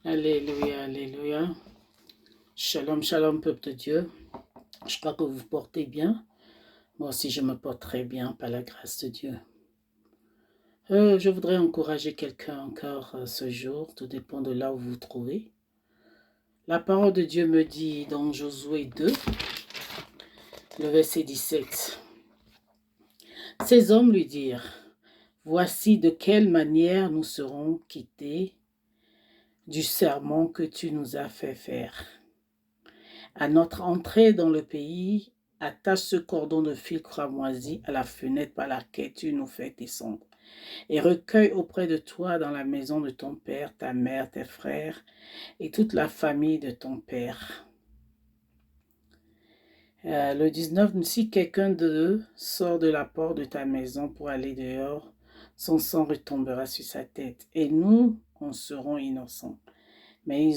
Alléluia, alléluia. Shalom, shalom, peuple de Dieu. Je crois que vous vous portez bien. Moi aussi, je me porte très bien par la grâce de Dieu. Je voudrais encourager quelqu'un encore ce jour. Tout dépend de là où vous vous trouvez. La parole de Dieu me dit dans Josué 2, le verset 17. Ces hommes lui dirent, « Voici de quelle manière nous serons quittés du serment que tu nous as fait faire. À notre entrée dans le pays, attache ce cordon de fil cramoisi à la fenêtre par laquelle tu nous fais descendre, et recueille auprès de toi dans la maison de ton père, ta mère, tes frères, et toute la famille de ton père. » Le 19, si quelqu'un d'eux sort de la porte de ta maison pour aller dehors, son sang retombera sur sa tête, et nous, en serons innocents. Mais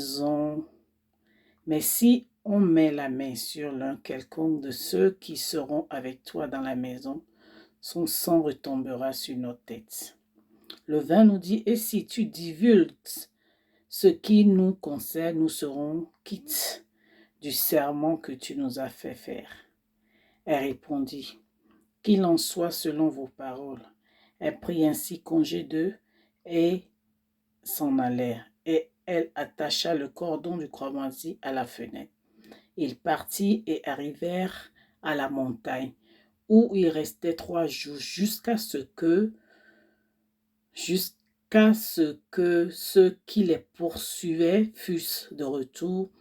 si on met la main sur l'un quelconque de ceux qui seront avec toi dans la maison, son sang retombera sur nos têtes. Le 20 nous dit, et si tu divulgues ce qui nous concerne, nous serons quittes du serment que tu nous as fait faire. Elle répondit, qu'il en soit selon vos paroles. Elle prit ainsi congé d'eux et s'en allèrent. Et elle attacha le cordon du cramoisi à la fenêtre. Ils partirent et arrivèrent à la montagne, où ils restaient 3 jours jusqu'à ce que ceux qui les poursuivaient fussent de retour.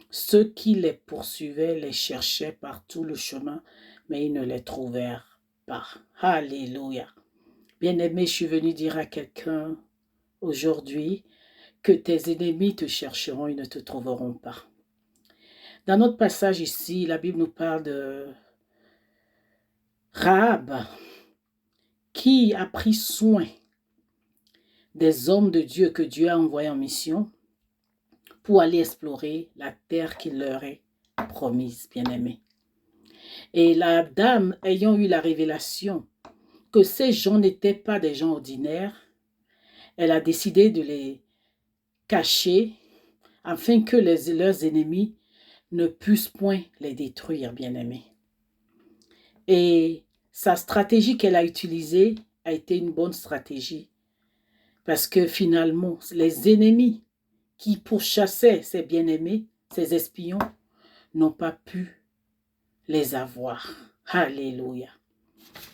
Ceux qui les poursuivaient les cherchaient par tout le chemin, mais ils ne les trouvèrent pas. Alléluia. Bien-aimé, je suis venu dire à quelqu'un aujourd'hui que tes ennemis te chercheront, ils ne te trouveront pas. Dans notre passage ici, la Bible nous parle de Rahab qui a pris soin des hommes de Dieu que Dieu a envoyés en mission pour aller explorer la terre qu'il leur est promise, bien-aimés. Et la dame, ayant eu la révélation que ces gens n'étaient pas des gens ordinaires, elle a décidé de les cacher afin que leurs ennemis ne puissent point les détruire, bien-aimés. Et sa stratégie qu'elle a utilisée a été une bonne stratégie parce que finalement, les ennemis qui pourchassaient ces bien-aimés, ces espions, n'ont pas pu les avoir. Alléluia.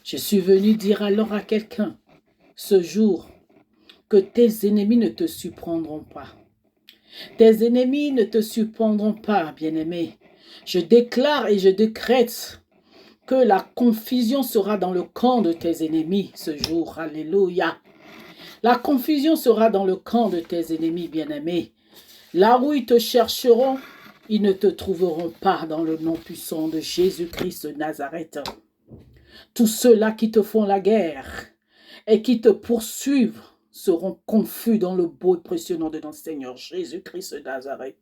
Je suis venu dire alors à quelqu'un ce jour que tes ennemis ne te surprendront pas. Tes ennemis ne te surprendront pas, bien-aimé. Je déclare et je décrète que la confusion sera dans le camp de tes ennemis ce jour. Alléluia. La confusion sera dans le camp de tes ennemis, bien-aimés. Là où ils te chercheront, ils ne te trouveront pas dans le nom puissant de Jésus-Christ de Nazareth. Tous ceux-là qui te font la guerre et qui te poursuivent seront confus dans le beau et précieux nom de notre Seigneur Jésus-Christ de Nazareth.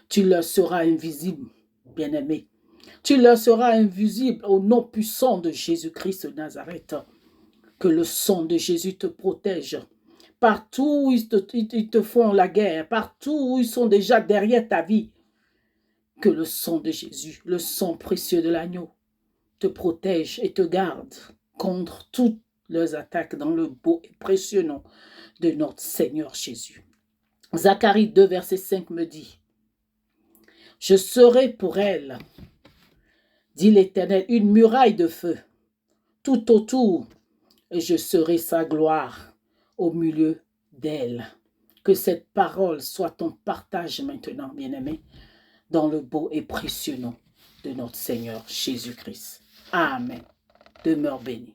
Tu leur seras invisible, bien-aimé. Tu leur seras invisible au nom puissant de Jésus-Christ de Nazareth. Que le sang de Jésus te protège. Partout où ils te font la guerre, partout où ils sont déjà derrière ta vie, que le sang de Jésus, le sang précieux de l'agneau, te protège et te garde contre toutes leurs attaques dans le beau et précieux nom de notre Seigneur Jésus. Zacharie 2, verset 5 me dit, « Je serai pour elle, dit l'Éternel, une muraille de feu tout autour, et je serai sa gloire au milieu d'elle. » Que cette parole soit ton partage maintenant, bien-aimé, dans le beau et précieux nom de notre Seigneur Jésus-Christ. Amen. Demeure béni.